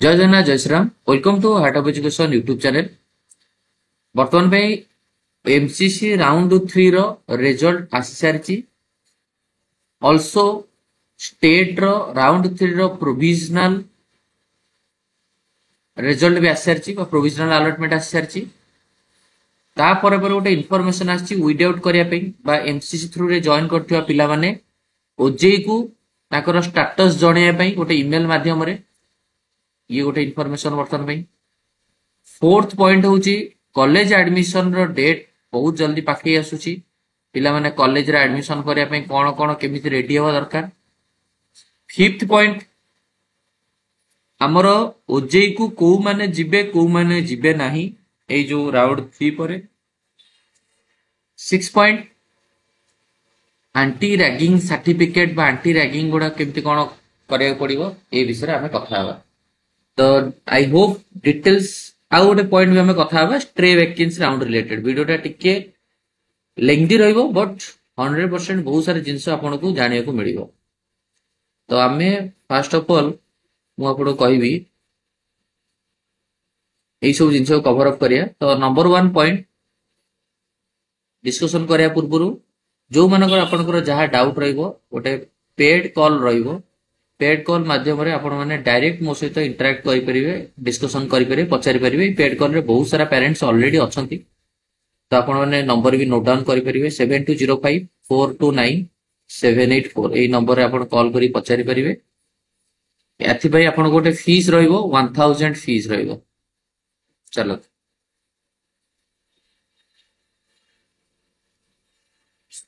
जय जगन्नाथ जय Shriram welcome to heart of education YouTube channel. बर्तमान पे एमसीसी राउंड 3 रो रिजल्ट आसी सारी। ऑल्सो स्टेट रो राउंड 3 रो प्रोविजनल रिजल्ट भी आसी सारी प्रोविजनल अलॉटमेंट आसी सारी। तापर गोटे इनफॉरमेशन आसी विड आउट करने एमसीसी थ्रू रे जॉइन करथिबा पिला माने ओजेई को ताकर स्टेटस जणाइबा गोटे ईमेल माध्यम रे ये गोटे इनफॉरमेशन बर्तमान पे। फोर्थ पॉइंट हूँ कॉलेज एडमिशन रो डेट बहुत जल्दी पाखे आसूची। पिला माने कॉलेज रे एडमिशन करने पे कौन कौन केमिति रेडी हवा दरकार। फिफ्थ पॉइंट आमर ओजेई को को माने जिबे नाही ए जो राउंड 3 परे। Six point anti ragging certificate बा एंटी रैगिंग गुडा केमिति कौन करिया पड़िबो ए विषय रे हमें कथा हवा। तो आई होप डिटेल्स आउ गोटे पॉइंट भी हमें कथा हवा स्ट्रे वैकेंसी राउंड रिलेटेड। वीडियोटा टिके लेंथी रहिबो बट 100% बहुत सारे जिंस आपन को जानिया को मिलिबो। तो आमे फर्स्ट ऑफ ऑल मु आपन कहबी एई सब जिंस को कवर अप करिया। तो नंबर 1 पॉइंट डिस्कशन करिया पूर्वरु जो मानकर आपनकर जहा डाउट रहिबो गोटे पेड कॉल रहिबो। पेड कॉल माध्यम रे आपण माने डायरेक्ट मो सहित इंटरेक्ट करि परिबे, डिस्कशन करि परिबे, पचारि परिबे। पेड कॉल रे बहुत सारा पेरेंट्स ऑलरेडी अछंती। तो आपण माने नंबर भी नोट डाउन करि परिबे 7205 429 784 ए नंबर रे आपण कॉल करि पचारि परिबे। एथि भाई आपण गोटे फीस रहिबो 1000 फीस रहिबो। चलो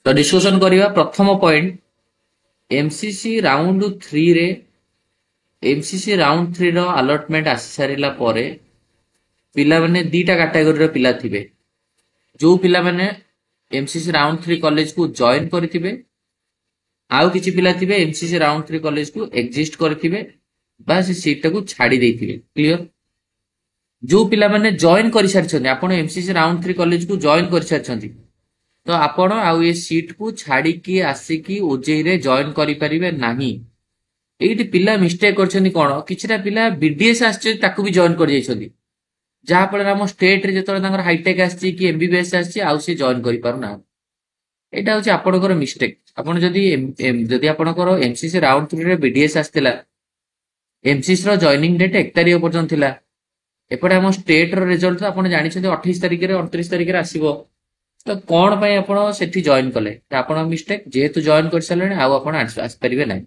तो डिस्कशन करिवा। प्रथम पॉइंट एमसीसी राउंड 3 रे एमसीसी राउंड 3 रो अलॉटमेंट आसी सारिला परे पिला माने दीटा कैटेगरी रो पिला थिबे। जो पिला माने एमसीसी राउंड 3 कॉलेज को जॉइन करथिबे आउ किछि पिला थिबे एमसीसी राउंड 3 कॉलेज को एग्जिस्ट करथिबे बा से सीट को छाडी देथिबे। क्लियर। जो पिला माने जॉइन करि सारछन्ती आपण एमसीसी राउंड 3 कॉलेज को जॉइन करि सारछन्ती तो आपण आउ ये सीट को छाड़ी की आसी की ओजेई रे जॉइन करि परिबे नाही। एइटी पिला मिस्टेक करछन्ती कोन किछटा पिला बीडीएस आछे ताकू भी जॉइन कर जाइछन्ती जहा पर हम स्टेट रे जतरा तांगर हाईटेक आछी कि एमबीबीएस आछी आउ से जॉइन करि पार ना। एटा होची आपनकर मिस्टेक। आपण जदी आपनकर एमसीसी राउंड 3 रे बीडीएस आछतिला एमसीसी रो जॉइनिंग डेट 1 तारिख पर्यंत थिला। एपडे हम स्टेट रो रिजल्ट तो आपण जानि छथि 28 तारिख रे 29 तारिख रे आसीबो। तो कौन पाई आपण सेठी जॉइन कले आपण मिस्टेक जेहेतु जॉइन कर सारे आउ आपण आस परिबे नाही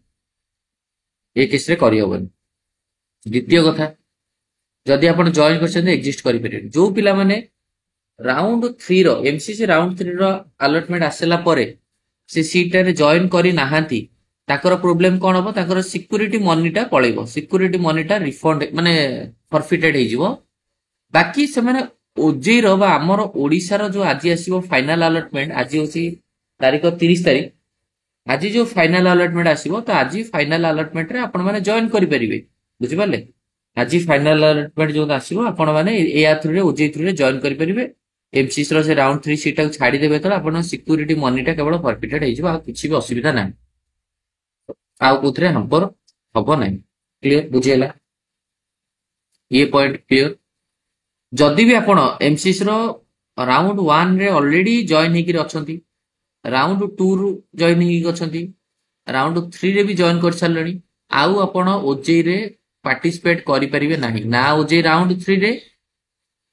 ए केस रे करि होबन। द्वितीय कथा जदि आपण जॉइन करछन एग्जिस्ट करि परिबे। जो पिला माने राउंड 3 रो एमसीसी राउंड 3 रो अलॉटमेंट आसेला परे से सीट रे जॉइन करि नाहांती ताकर प्रॉब्लम कोन होबो ताकर सिक्योरिटी मनीटा पळेबो। सिक्योरिटी मनीटा रिफंड माने फॉरफिटेड हे जिवो। बाकी से माने ओजेई रो बा हमर ओडिसा रो जो आज आसीबो फाइनल अलॉटमेंट आज होची तारीख 30 तारीख। आज जो फाइनल अलॉटमेंट आसीबो तो आज फाइनल अलॉटमेंट रे आपण माने जॉइन करि परिबे। बुझि पाले आज फाइनल अलॉटमेंट जो आसीबो आपण माने ए थ्रू रे ओजेई थ्रू रे जॉइन करि परिबे। एमसीसी रो से राउंड 3 सीट को छाडी देबे तो आपण सिक्योरिटी मनीटा केवल फॉरफिटेड हे जिवो आ किछि भी असुविधा नाही आउ कोथरे हमपर हबो नाही। क्लियर बुझियला ये पॉइंट क्लियर। जदि भी आपण एमसीसी रो राउंड 1 रे ऑलरेडी जॉइन हेकि अछंती राउंड 2 रु जॉइन हेकि अछंती राउंड 3 रे भी जॉइन कर सारलणी आउ आपण ओजेई रे पार्टिसिपेट करि परिबे नाही ना ओजेई राउंड 3 रे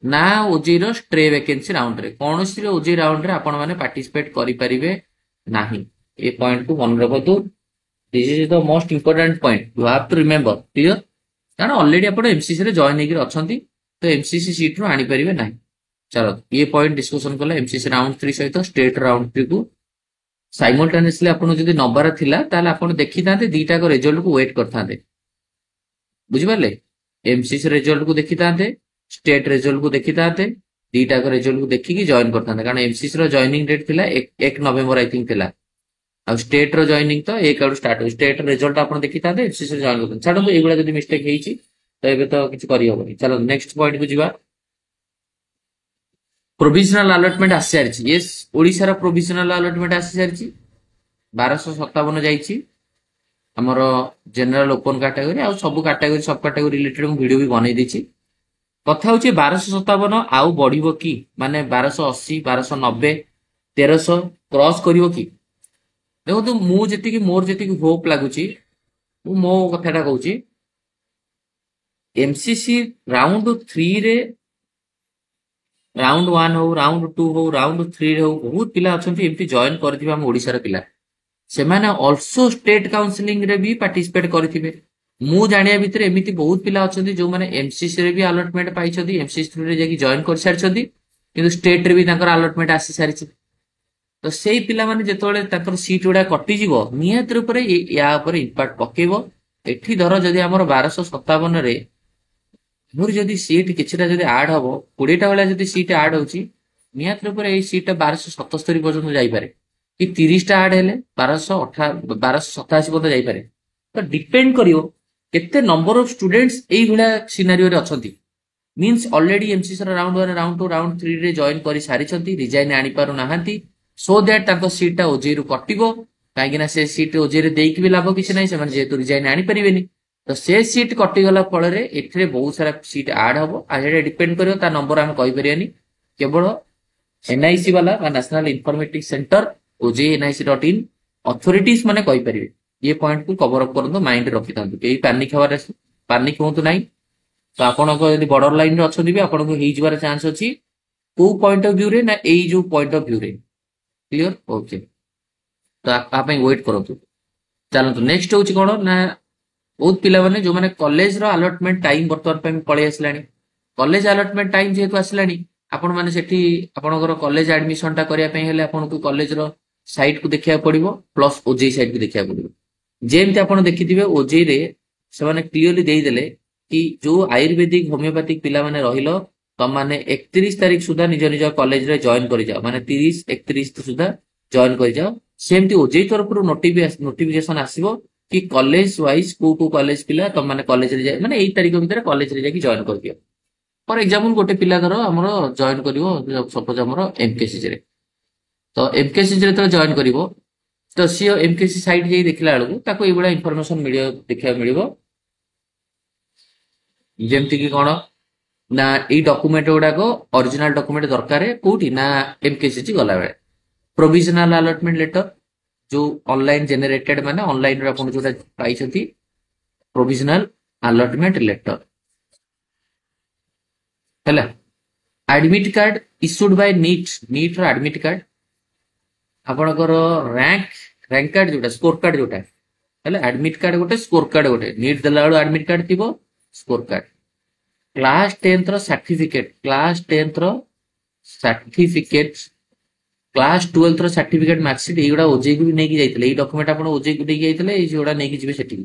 ना ओजेई रो स्ट्रे वैकेंसी राउंड रे कोनोसी रे ओजेई राउंड रे आपण माने पार्टिसिपेट करि परिबे नाही। ए पॉइंट को मन रखतो। This is the most important point you have to remember. Clear कारण ऑलरेडी आपण एमसीसी रे जॉइन हेकि अछंती तो एमसीसी सीट रो आनी परिबे नाही। चलो ये पॉइंट डिस्कशन कला एमसीसी राउंड 3 सहित स्टेट राउंड 3 को साइमल्टेनियसली आपण जदी नंबर थिला ताले आपण देखि तांते दीटा को रिजल्ट को वेट करथांते। बुझि पाले एमसीसी रिजल्ट को देखि तांते स्टेट रिजल्ट को देखि तांते दीटा को रिजल्ट को देखि की जॉइन करथांते कारण एमसीसी रो जॉइनिंग डेट थिला 1 नवंबर आई थिंक थिला आ स्टेट रो जॉइनिंग तो 1 आउट स्टार्ट हो। स्टेट रिजल्ट आपण देखि तांते एमसीसी जॉइन करथांते। छाडो एगुला जदी मिस्टेक हेइची तो एबे तो किछ करि होबनी। चलो नेक्स्ट पॉइंट को जिबा। प्रोविजनल अलॉटमेंट आसी सारिछि। यस ओडिसा रो प्रोविजनल अलॉटमेंट आसी सारिछि 1257 जाईछि ଆମର ଜେନେରାଲ ଓପନ କାଟାଗୋରୀ ଆଉ ସବୁ କାଟାଗୋରୀ ସବ କାଟାଗୋରୀ ରିଲେଟେଡ ମୁଁ ଭିଡିଓ ବି ବନେଇ ଦେଇଛି। କଥା ହଉଛି 1257 ଆଉ ବଢିବ କି, ମାନେ 1280, 1290, 1300 କ୍ରସ୍ କରିବ କି? ଦେଖନ୍ତୁ ମୋର ଯେତିକି ହୋପ ଲାଗୁଛି, ମୁଁ ମୋ କଥାଟା କହୁଛି, ଏମସିସି ରାଉଣ୍ଡ 3ରେ, ରାଉଣ୍ଡ 1 ହଉ, ରାଉଣ୍ଡ 2 ହଉ, ରାଉଣ୍ଡ 3 ହଉ, ବହୁତ ପିଲା ଅଛନ୍ତି ଏମିତି ଜଏନ କରିଥିବେ ଆମ ଓଡିଶାର ପିଲା। ସେମାନେ ଅଲସୋ ଷ୍ଟେଟ କାଉନସିଲିଂ ରେ ବି ପାର୍ଟିସିପେଟ କରିଥିବେ। ମୁଁ ଜାଣିବା ଭିତରେ ଏମିତି ବହୁତ ପିଲା ଅଛନ୍ତି ଯୋଉମାନେ ଏମସିସି ରେ ବି ଆଲଟମେଣ୍ଟ ପାଇଛନ୍ତି, ଏମସିସି ରେ ଯାଇକି ଜଏନ କରିସାରିଛନ୍ତି, କିନ୍ତୁ ଷ୍ଟେଟ ରେ ବି ତାଙ୍କର ଆଲଟମେଣ୍ଟ ଆସି ସାରିଛି। ତ ସେଇ ପିଲାମାନେ ଯେତେବେଳେ ତାଙ୍କର ସିଟ୍ ଗୁଡା କଟିଯିବ, ନିହାତି ରୂପରେ ୟା ଉପରେ ଇମ୍ପାକ୍ଟ ପକେଇବ। ଏଠି ଧର ଯଦି ଆମର 1257ରେ ମୋର ଯଦି ସିଟ୍ କିଛିଟା ଯଦି ଆଡ୍ ହବ, 20ଟା ଭଳିଆ ଯଦି ସିଟ୍ ଆଡ୍ ହଉଛି, ନିହାତି ରୂପରେ ଏଇ ସିଟ୍ ଟା 1277 ପର୍ଯ୍ୟନ୍ତ ଯାଇପାରେ, କି 30ଟା ଆଡ୍ ହେଲେ 1287 ପର୍ଯ୍ୟନ୍ତ ଯାଇପାରେ। ତ ଡିପେଣ୍ଡ କରିବ କେତେ ନମ୍ବର ଅଫ ଷ୍ଟୁଡେଣ୍ଟସ ଏଇଭଳିଆ ସିନାରିଓରେ ଅଛନ୍ତି। ମିନ୍ସ ଅଲରେଡି ଏମସିସି ର ରାଉଣ୍ଡ 1, ରାଉଣ୍ଡ 2, ରାଉଣ୍ଡ 3 ରେ ଜଏନ କରି ସାରିଛନ୍ତି, ରିଜାଇନ ଆଣିପାରୁନାହାନ୍ତି, ସୋ ଦ୍ୟାଟ ତାଙ୍କ ସିଟ୍ ଟା ଓଜେଇ ରୁ କଟିବ। କାହିଁକି ନା ସେ ସିଟ୍ ଓଜେଇ ରେ ଦେଇକି ବି ଲାଭ କିଛି ନାହିଁ, ସେମାନେ ଯେହେତୁ ରିଜାଇନ ଆଣିପାରିବେନି। ତ ସେ ସିଟ୍ କଟିଗଲା ଫଳରେ ଏଥିରେ ବହୁତ ସାରା ସିଟ୍ ଆଡ୍ ହବ। ଆଉ ସେଇଟା ଡିପେଣ୍ଡ କରିବ, ତା ନମ୍ବର ଆମେ କହିପାରିବାନି। କେବଳ ଏନ୍ଆଇସି ବାଲା ବା ନ୍ୟାସନାଲ ଇନଫର୍ମେଟିକ୍ସ ସେଣ୍ଟର, ଓଜେଇ NIC.in ଅଥରିଟିଜ ମାନେ କହିପାରିବେ। ଇଏ ପଏଣ୍ଟକୁ କଭର ଅପ୍ କରନ୍ତୁ, ମାଇଣ୍ଡ ରଖିଥାନ୍ତୁ, କେହି ପାନିକ ହୁଅନ୍ତୁ ନାହିଁ। ତ ଆପଣଙ୍କ ଯଦି ବର୍ଡର ଲାଇନରେ ଅଛନ୍ତି ବି ଆପଣଙ୍କୁ ହେଇଯିବାର ଚାନ୍ସ ଅଛି। କୋଉ ପଏଣ୍ଟ ଅଫ ଭ୍ୟୁରେ ନା ଏଇ ଯୋଉ ପଏଣ୍ଟ ଅଫ ଭ୍ୟୁରେ, କ୍ଲିୟର? ଓକେ, ତ ତା ପାଇଁ ୱେଟ୍ କରନ୍ତୁ। ଚାଲନ୍ତୁ ନେକ୍ସଟ ହଉଛି କଣ ନା, ବହୁତ ପିଲାମାନେ ଯୋଉମାନେ କଲେଜର ଆଲଟମେଣ୍ଟ ଟାଇମ ବର୍ତ୍ତମାନ ପାଇଁ ପଳେଇ ଆସିଲାଣି। କଲେଜ ଆଲଟମେଣ୍ଟ ଟାଇମ ଯେହେତୁ ଆସିଲାଣି, ଆପଣ ମାନେ ସେଠି ଆପଣଙ୍କର କଲେଜ ଆଡମିସନ ଟା କରିବା ପାଇଁ ହେଲେ ଆପଣଙ୍କୁ କଲେଜର ସାଇଟ କୁ ଦେଖିବାକୁ ପଡିବ, ପ୍ଲସ ଓଜେଇ ସାଇଟ କୁ ଦେଖିବାକୁ ପଡିବ। ଯେମିତି ଆପଣ ଦେଖିଥିବେ ଓଜେଇ ରେ ସେମାନେ କ୍ଲିୟରଲି ଦେଇଦେଲେ କି ଯୋଉ ଆୟୁର୍ବେଦିକ ହୋମିଓପାଥିକ ପିଲାମାନେ ରହିଲ, ତମାନେ 31 ତାରିଖ ସୁଦ୍ଧା ନିଜ ନିଜ କଲେଜରେ ଜଏନ କରିଯାଅ, ମାନେ 30, 31 ସୁଦ୍ଧା ଜଏନ କରିଯାଅ। ସେମିତି ଓଜେଇ ତରଫରୁ ନୋଟିଫିକେସନ ଆସିବ କି କଲେଜ ୱାଇଜ କୋଉ କଲେଜ ପିଲା ତମାନେ କଲେଜରେ ଯାଇ, ମାନେ ଏଇ ତାରିଖ ଭିତରେ କଲେଜରେ ଯାଇକି ଜଏନ କରିଦିଅ। ଫର ଏକ୍ସାମ୍ପଲ ଗୋଟେ ପିଲା ଧର ଆମର ଜଏନ କରିବ, ସପୋଜ ଆମର ଏମକେସିଜି ରେ, ତ ଏମକେସିଜି ରେ ଯେତେବେଳେ ଜଏନ କରିବ, ତ ସିଏ ଏମକେସି ସାଇଟ୍ ଯାଇ ଦେଖିଲା ବେଳକୁ ତାକୁ ଏଇଭଳିଆ ଇନଫର୍ମେସନ ଦେଖିବାକୁ ମିଳିବ। ଯେମିତି କି କଣ ନା, ଏଇ ଡକୁମେଣ୍ଟ ଗୁଡାକ ଅରିଜିନାଲ ଡକୁମେଣ୍ଟ ଦରକାର କୋଉଠି ନା ଏମକେସିଜି ଗଲାବେଳେ। ପ୍ରୋଭିଜନାଲ ଆଲଟମେଣ୍ଟ ଲେଟର, ଯୋଉ ଅନଲାଇନ ଜେନେରେଟେଡ, ମାନେ ଅନଲାଇନ ରେ ଆପଣ ଯୋଉଟା ପାଇଛନ୍ତି, ପ୍ରୋଭିଜନାଲ ଆଲଟମେଣ୍ଟ ଲେଟର ହେଲା। ଆଡମିଟ କାର୍ଡ ଇସ୍ୟୁଡ ବାଇ ନିଟ୍ ର ଆଡମିଟ କାର୍ଡ, ଆପଣଙ୍କର ରାଙ୍କ କାର୍ଡ ଯୋଉଟା, ସ୍କୋର କାର୍ଡ ଯୋଉଟା ହେଲା, ଆଡମିଟ କାର୍ଡ ଗୋଟେ, ସ୍କୋର କାର୍ଡ ଗୋଟେ। ନିଟ୍ ଦେଲା ବେଳୁ ଆଡମିଟ କାର୍ଡ ଥିବ, ସ୍କୋର କାର୍ଡ। କ୍ଲାସ 10th ର ସାର୍ଟିଫିକେଟ, କ୍ଲାସ 10th ର ସାର୍ଟିଫିକେଟ, କ୍ଲାସ 12th ର ସାର୍ଟିଫିକେଟ, ମାର୍କସିଟ, ଏଇଗୁଡା ଓଜେଇ କୁ ବି ନେଇକି ଯାଇଥିଲେ। ଏଇ ଡକୁମେଣ୍ଟ ଆପଣ ଓଜେଇ କୁ ନେଇକି ଯାଇଥିଲେ, ଏଇ ଯୋଉଟା ନେଇକି ଯିବେ ସେଠିକି।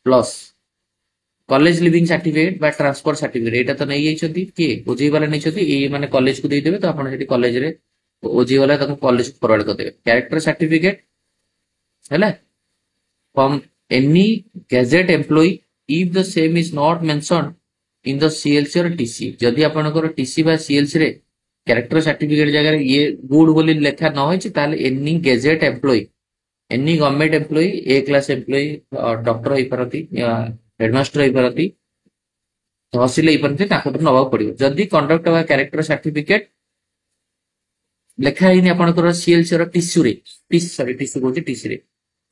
ପ୍ଲସ୍ କଲେଜ ଲିଭିଂ ସାର୍ଟିଫିକେଟ ବା ଟ୍ରାନ୍ସଫର ସାର୍ଟିଫିକେଟ, ଏଇଟା ତ ନେଇଯାଇଛନ୍ତି, କିଏ ଓଜେଇ ବାଲା ନେଇଛନ୍ତି, ଏଇ ମାନେ କଲେଜ କୁ ଦେଇଦେବେ। ତ ଆପଣ ସେଠି କଲେଜରେ ଓଜେଇ ବାଲା ତାକୁ କଲେଜ ଫରୱାର୍ଡ କରିଦେବେ। କ୍ୟାରେକ୍ଟର ସାର୍ଟିଫିକେଟ ହେଲା, from any gazette employee if the same is not mentioned in the CLC or TC। ଯଦି ଆପଣଙ୍କର TC ବା CLC ରେ କ୍ୟାରେକ୍ଟର ସାର୍ଟିଫିକେଟ ଜାଗାରେ ଇଏ ଗୁଡ ବୋଲି ଲେଖା ନ ହେଇଛି, ତାହେଲେ any gazette employee, any government employee, A class employee, doctor ହେଇପାରନ୍ତି, ହେଡମାଷ୍ଟର ହେଇପାରନ୍ତି, ତହସିଲ ହେଇପାରନ୍ତି, ତାଙ୍କଠୁ ନେବାକୁ ପଡିବ। ଯଦି କଣ୍ଡକ୍ଟ ବା କ୍ୟାରେକ୍ଟର ସାର୍ଟିଫିକେଟ ଲେଖା ହେଇନି ଆପଣଙ୍କର CLC ର ଟିସ୍ୟୁରେ, ଟିସ୍ୟୁ କହୁଛି TC ରେ,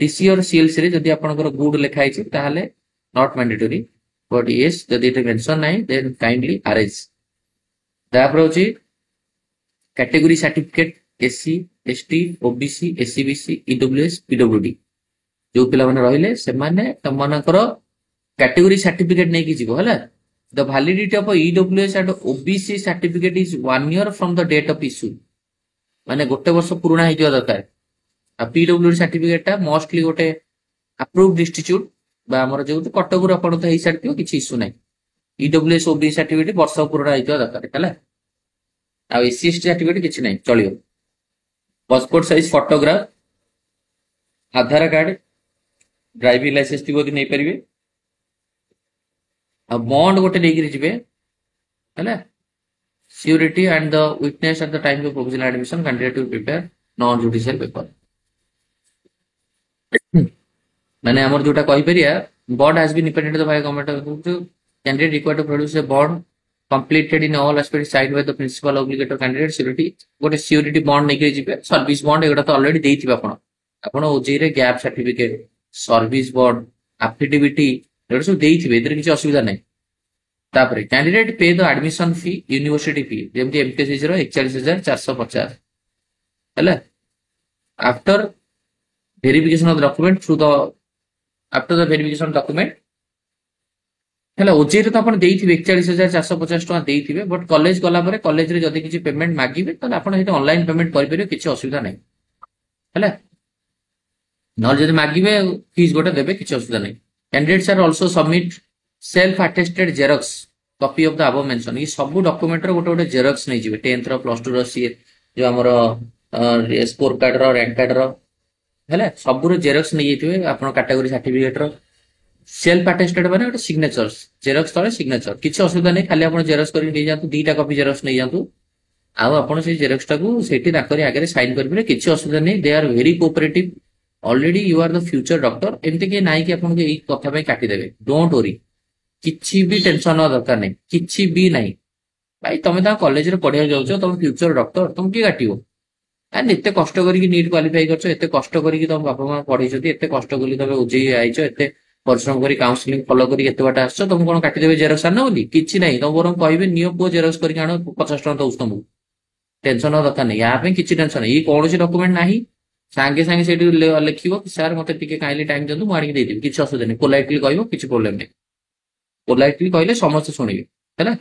TC or CLC ରେ ଯଦି ଆପଣଙ୍କର ଗୁଡ ଲେଖା ହେଇଛି, ତାହେଲେ ନଟ୍ ମ୍ୟାଣ୍ଡେଟୋରି, ବଟ୍ ୟେସ୍ ଯଦି ଏଠି ମେନସନ ନାହିଁ, ଦେନ୍ କାଇଣ୍ଡଲି ଆରେଞ୍ଜ। ତାପରେ ହଉଛି category certificate, SC, ST, OBC, SCBC, EWS, PWD ଯୋଉ ପିଲାମାନେ ରହିଲେ, ସେମାନେ ତମମାନଙ୍କର କ୍ୟାଟେଗୋରୀ ସାର୍ଟିଫିକେଟ ନେଇକି ଯିବ ହେଲା। The validity of EWS and OBC certificate is 1 year from the date of issue, ମାନେ ଗୋଟେ ବର୍ଷ ପୁରୁଣା ହେଇଥିବା ଦରକାର। ଆଉ PWD ସାର୍ଟିଫିକେଟ ଟା ମୋଷ୍ଟଲି ଗୋଟେ ଆପ୍ରୁଭଡ ଇନଷ୍ଟିଚ୍ୟୁଟ ବା ଆମର ଯୋଉ କଟକରୁ ଆପଣ ତ ହେଇସାରିଥିବ, କିଛି ଇସ୍ୟୁ ନାହିଁ। EWS OBC ସାର୍ଟିଫିକେଟ ବର୍ଷ ପୁରୁଣା ହେଇଥିବା ଦରକାର ହେଲା। ଆଉ SC ST ସାର୍ଟିଫିକେଟ କିଛି ନାହିଁ, ଚଳିବ। ପାସପୋର୍ଟ ସାଇଜ ଫଟୋଗ୍ରାଫ, ଆଧାର କାର୍ଡ, ଡ୍ରାଇଭିଂ ଲାଇସେନ୍ସ ଥିବ ଯଦି ନେଇପାରିବେ। ଆଉ ବଣ୍ଡ ଗୋଟେ ନେଇକିରି ଯିବେ ହେଲା। Surety and the witness at the time of provisional admission candidate to prepare non-judicial paper। ମାନେ ଆମର ଯୋଉଟା କହିପାରିବା bond has been independent by government candidate required to produce a bond completed in all aspects signed by the principal obligator candidate surety ଗୋଟେ surety bond ନେଇକି ଯିବେ service bond ଏଗୁଡା ତ already ଦେଇଥିବେ ଆପଣ ଆପଣ ଓଜେଇ ରେ ଗ୍ୟାପ ସାର୍ଟିଫିକେଟ ସର୍ଭିସ ବଣ୍ଡ ଆଫିଡେଭିଟି ଏଗୁଡା ସବୁ ଦେଇଥିବେ ଏଥିରେ କିଛି ଅସୁବିଧା ନାହିଁ ତାପରେ କ୍ୟାଣ୍ଡିଡେଟ ପେ ଦ ଆଡମିସନ ଫି ୟୁନିଭର୍ସିଟି ଫି ଯେମିତି ଏମକେସିସି ର 41,450 ହେଲା after verification of the document through the after the verification document ହେଲା ଓଜେଇରେ ତ ଆପଣ ଦେଇଥିବେ 41,450 ଟଙ୍କା ଦେଇଥିବେ ବଟ୍ କଲେଜ ଗଲା ପରେ କଲେଜରେ ଯଦି କିଛି ପେମେଣ୍ଟ ମାଗିବେ ତାହେଲେ ଆପଣ ସେଠି ଅନଲାଇନ ପେମେଣ୍ଟ କରିପାରିବେ କିଛି ଅସୁବିଧା ନାହିଁ ହେଲା ନହେଲେ ଯଦି ମାଗିବେ ଫିସ୍ ଗୋଟେ ଦେବେ କିଛି ଅସୁବିଧା ନାହିଁ candidates are also submit self attested xerox copy of the above mention ଏଇ ସବୁ ଡକୁମେଣ୍ଟର ଗୋଟେ ଗୋଟେ ଜେରକ୍ସ ନେଇଯିବେ 10th ର ପ୍ଲସ 2 ର ସିଏ ଯୋଉ ଆମର ସ୍କୋର କାର୍ଡ ର ରାଙ୍କ କାର୍ଡ ର ହେଲା ସବୁର ଜେରକ୍ସ ନେଇଯାଇଥିବେ ଆପଣ କାଟାଗୋରୀ ସାର୍ଟିଫିକେଟ ର ସେଲ୍ଫ ଆଟେଷ୍ଟେଡ୍ ମାନେ ଗୋଟେ ସିଗ୍ନେଚର ଜେରକ୍ସ ତଳେ ସିଗ୍ନେଚର କିଛି ଅସୁବିଧା ନାହିଁ ଖାଲି ଆପଣ ଜେରକ୍ସ କରିକି ନେଇଯାଆନ୍ତୁ ଦିଟା କପି ଜେରକ୍ସ ନେଇଯାଆନ୍ତୁ ଆଉ ଆପଣ ସେଇ ଜେରକ୍ସ ଟାକୁ ସେଇଠି ତାଙ୍କରି ଆଗରେ ସାଇନ୍ କରିପାରିବେ କିଛି ଅସୁବିଧା ନାହିଁ they are very cooperative already you are the future doctor ଏମିତି କି ନାହିଁ କି ଆପଣଙ୍କୁ ଏଇ କଥା ପାଇଁ କାଟିଦେବେ ଡୋଣ୍ଟ ଓରି କିଛି ବି ଟେନସନ ହବା ଦରକାର ନାହିଁ କିଛି ବି ନାହିଁ ଭାଇ ତମେ ତାଙ୍କ କଲେଜରେ ପଢିବାକୁ ଯାଉଛ ତମେ ଫ୍ୟୁଚର ଡକ୍ଟର ତମକୁ କିଏ କାଟିବ ଏତେ କଷ୍ଟ କରିକି ନିଟ୍ କ୍ୱାଲିଫାଇ କରିଛ ଏତେ କଷ୍ଟ କରିକି ତମ ବାପା ମା ପଢେଇଛନ୍ତି ଏତେ କଷ୍ଟ କରିକି ତମେ ଓଜେଇ ଆଇଛ ଏତେ ପରିଶ୍ରମ କରି କାଉନସିଲିଂ ଫଲୋ କରିକି ଏତେ ବାଟ ଆସିଛ ତମକୁ କଣ କାଟିଦେବେ ଜେରକ୍ସ ଆଣ ବୋଲି କିଛି ନାହିଁ ତମ ବରଂ କହିବେ ନିଅ ପୁଅ ଜେରକ୍ସ କରିକି ଆଣ 50 ଟଙ୍କା ଦଉଛି ତମକୁ ଟେନସନ ହବା ଦରକାର ନାହିଁ ୟା ପାଇଁ କିଛି ଟେନସନ ନାହିଁ କୌଣସି ଡକୁମେଣ୍ଟ ନାହିଁ ସାଙ୍ଗେ ସାଙ୍ଗେ ସେଠି ଲେଖିବ ସାର୍ ମତେ ଟିକେ କାଇଣ୍ଡଲି ଟାଇମ ଦିଅନ୍ତୁ ମୁଁ ଆଣିକି ଦେଇଦେବି କିଛି ଅସୁବିଧା ନାହିଁ ପୋଲାଇଟଲି କହିବ କିଛି ପ୍ରୋବ୍ଲେମ ନାହିଁ ପୋଲାଇଟଲି କହିଲେ ସମସ୍ତେ ଶୁଣିବେ ହେଲା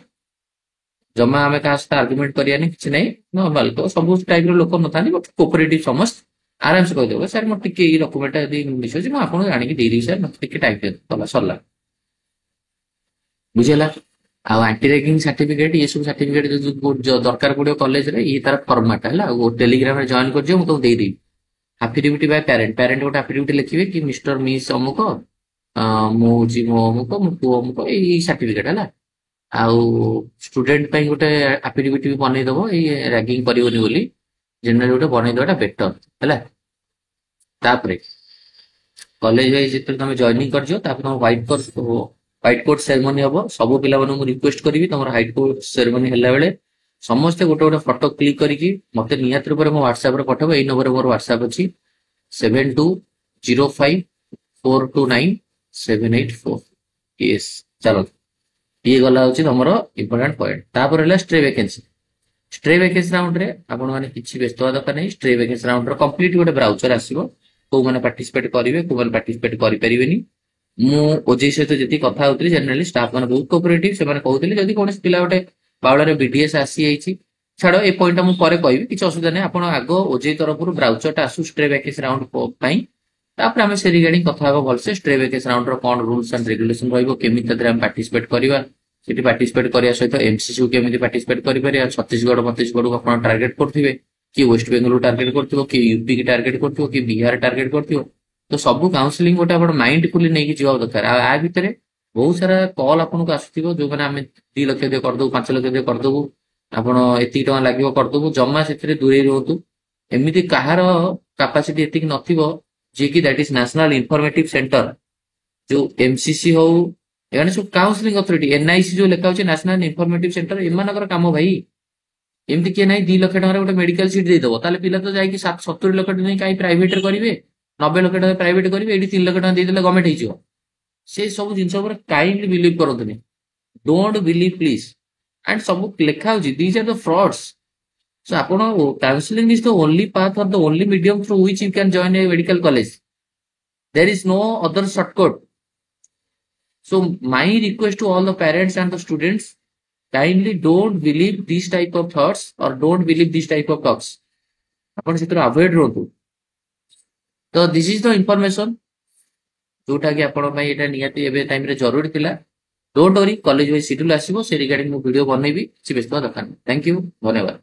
ଜମା ଆମେ କାହା ସହିତ ଆର୍ଗୁମେଣ୍ଟ କରିବାନି କିଛି ନାହିଁ ନର୍ମାଲ ତ ସବୁ ଟାଇପ ର ଲୋକ ନଥାନ୍ତି ବଟ୍ କୋପରେଟିଭ ସମସ୍ତେ ଆରାମସେ କହିଦେବ ସାର୍ ମୋର ଟିକେ ଏଇ ଡକୁମେଣ୍ଟ ଯଦି ମିସ୍ ଅଛି ମୁଁ ଆପଣଙ୍କୁ ଆଣିକି ଦେଇଦେବି ସାର୍ ମତେ ଟିକେ ଟାଇମ ଦିଅନ୍ତୁ ଗଲା ସରିଲା ବୁଝିହେଲା ଆଉ ଆଣ୍ଟି ରେଗିଂ ସାର୍ଟିଫିକେଟ ଏ ସବୁ ସାର୍ଟିଫିକେଟ ଯଦି ଦରକାର ପଡିବ କଲେଜରେ ଇଏ ତାର ଫର୍ମାଟ ହେଲା ଟେଲିଗ୍ରାମରେ ଜଏନ କରିଯିବ ମୁଁ ତାକୁ ଦେଇଦେବି ଆଫିଡେଭିଟି ବାଇ ପ୍ୟାରେଣ୍ଟ ପ୍ୟାରେଣ୍ଟ ଗୋଟେ ଆଫିଡେଭିଟି ଲେଖିବେ କି ମିଷ୍ଟର ମିସ୍ ଅମୁକ ମୁଁ ହଉଛି ମୋ ଅମୁକ ମୋ ପୁଅ ଅମୁକ ଏଇ ସାର୍ଟିଫିକେଟ ହେଲା ଆଉ ଷ୍ଟୁଡେଣ୍ଟ ପାଇଁ ଗୋଟେ ଆଫିଡେଭିଟ ବି ବନେଇଦବ ଏଇ ରାଗିଂ କରିବନି ବୋଲି ଜେନେରାଲ ଗୋଟେ ବନେଇଦବାଟା ବେଟର ହେଲା ତାପରେ କଲେଜ ୱାଇଜ ଯେତେବେଳେ ତମେ ଜଏନିଂ କରିଯିବ ତାପରେ ତମ ହ୍ୱାଇଟ କୋଟ ସେରେମନି ହବ ସବୁ ପିଲାମାନଙ୍କୁ ମୁଁ ରିକ୍ୱେଷ୍ଟ କରିବି ତମର ହ୍ୱାଇଟ କୋଟ ସେରେମନି ହେଲା ବେଳେ ସମସ୍ତେ ଗୋଟେ ଗୋଟେ ଫଟୋ କ୍ଲିକ୍ କରିକି ମତେ ନିହାତି ରୂପରେ ମୋ ହ୍ୱାଟ୍ସଆପରେ ପଠେଇବ ଏଇ ନମ୍ବରରେ ମୋର ହ୍ୱାଟ୍ସଆପ ଅଛି 7205429784 ୟେସ୍ ଚାଲ ଇଏ ଗଲା ହଉଛି ତମର ଇମ୍ପୋର୍ଟାଣ୍ଟ ପଏଣ୍ଟ ତାପରେ ହେଲା ଷ୍ଟ୍ରେ ଭେକେନ୍ସି ରାଉଣ୍ଡରେ ଆପଣ ମାନେ କିଛି ବ୍ୟସ୍ତ ହବା ଦରକାର ନାହିଁ ଷ୍ଟ୍ରେ ଭେକେନ୍ସି ରାଉଣ୍ଡର କମ୍ପ୍ଲିଟ ଗୋଟେ ବ୍ରାଉଚର ଆସିବ କୋଉମାନେ ପାର୍ଟିସିପେଟ କରିବେ କୋଉମାନେ ପାର୍ଟିସିପେଟ କରିପାରିବେନି ମୁଁ ଓଜେଇ ସହିତ ଯେତିକି କଥା ହଉଥିଲି ଜେନେରାଲି ଷ୍ଟାଫ ମାନେ ବହୁତ କୋପରେଟିଭ ସେମାନେ କହୁଥିଲେ ଯଦି କୌଣସି ପିଲା ଗୋଟେ ବାଉଳରେ ବିଡିଏସ୍ ଆସିଯାଇଛି ଛାଡ ଏ ପଏଣ୍ଟ ମୁଁ ପରେ କହିବି କିଛି ଅସୁବିଧା ନାହିଁ ଆପଣ ଆଗ ଓଜେଇ ତରଫରୁ ବ୍ରାଉଚରଟା ଆସୁ ଷ୍ଟ୍ରେ ଭେକେନ୍ସି ରାଉଣ୍ଡ ପାଇଁ ତାପରେ ଆମେ ସେ ରିଗାର୍ଡିଂ କଥା ହବା ଭଲସେ ଷ୍ଟ୍ରେ ଭେକେନ୍ସି ରାଉଣ୍ଡର କଣ ରୁଲ୍ସ ଆଣ୍ଡ ରେଗୁଲେସନ ରହିବ କେମିତି ତାଦେହରେ ଆମେ ପାର୍ଟିସିପେଟ କରିବା ସେଠି ପାର୍ଟିସିପେଟ କରିବା ସହିତ ଏମସିସିକୁ କେମିତି ପାର୍ଟିସିପେଟ କରିପାରିବା ଛତିଶଗଡ଼କୁ ଆପଣ ଟାର୍ଗେଟ କରୁଥିବେ କି ୱେଷ୍ଟ ବେଙ୍ଗଲକୁ ଟାର୍ଗେଟ କରୁଥିବ କି ୟୁପି କି ଟାର୍ଗେଟ କରୁଥିବ କି ବିହାର ଟାର୍ଗେଟ କରୁଥିବ ତ ସବୁ କାଉନସିଲିଂ ଗୋଟେ ଆପଣ ମାଇଣ୍ଡଫୁଲି ନେଇକି ଯିବା ଦରକାର ଆଉ ଆ ଭିତରେ ବହୁତ ସାରା କଲ୍ ଆପଣଙ୍କୁ ଆସୁଥିବ ଯୋଉମାନେ ଆମେ 2 ଲକ୍ଷ ଦେଇ କରିଦବୁ 5 ଲକ୍ଷ ଦେଇ କରିଦବୁ ଆପଣ ଏତିକି ଟଙ୍କା ଲାଗିବ କରିଦବୁ ଜମା ସେଥିରେ ଦୂରେଇ ରୁହନ୍ତୁ ଏମିତି କାହାର କାପାସିଟି ଏତିକି ନଥିବ ଯିଏକି ଦ୍ୟାଟ ଇଜ ନ୍ୟାସନାଲ ଇନଫର୍ମେଟିଭ ସେଣ୍ଟର ଯୋଉ ଏମସିସି ହଉ ଏମାନେ ସବୁ କାଉନସିଲିଂ ଅଥରିଟି ଏନଆଇସି ଯୋଉ ଲେଖା ହଉଛି ନ୍ୟାସନାଲ ଇନଫର୍ମେଟିଭ ସେଣ୍ଟର ଏମାନଙ୍କର କାମ ଭାଇ ଏମିତି କିଏ ନାହିଁ 2 ଲକ୍ଷ ଟଙ୍କାରେ ଗୋଟେ ମେଡିକାଲ ସିଟ୍ ଦେଇଦବ ତାହେଲେ ପିଲା ତ ଯାଇକି 70 ଲକ୍ଷ ଟଙ୍କା କାହିଁ ପ୍ରାଇଭେଟରେ କରିବେ 90 ଲକ୍ଷ ଟଙ୍କା ପ୍ରାଇଭେଟ କରିବେ ଏଠି 3 ଲକ୍ଷ ଟଙ୍କା ଦେଇଦେଲେ ଗଭର୍ଣ୍ଣମେଣ୍ଟ ହେଇଯିବ ସେ ସବୁ ଜିନିଷ ଉପରେ କାଇଣ୍ଡଲି ବିଲିଭ କରନ୍ତୁନି ଡୋଣ୍ଟ ବିଲିଭ ପ୍ଲିଜ ଆଣ୍ଡ ସବୁ ଲେଖା ହଉଛି these are the frauds so ଆପଣ counselling is the only path or the only medium through which you can join a medical college there is no other shortcut so my request to all the parents and the students kindly don't believe these type of thoughts or don't believe this type of talks ଆପଣ ସେଥିରୁ avoid ରୁହନ୍ତୁ ତ this is the information ଯୋଉଟା କି ଆପଣଙ୍କ ପାଇଁ ଏଇଟା ନିହାତି ଏବେ ଟାଇମରେ ଜରୁରୀ ଥିଲା don't worry college wise schedule ଆସିବ ସେ ରିଗାର୍ଡିଂ ମୁଁ ଭିଡିଓ ବନେଇବି କିଛି ବ୍ୟସ୍ତ ହବା ଦରକାର ନାହିଁ ଥ୍ୟାଙ୍କ ୟୁ ଧନ୍ୟବାଦ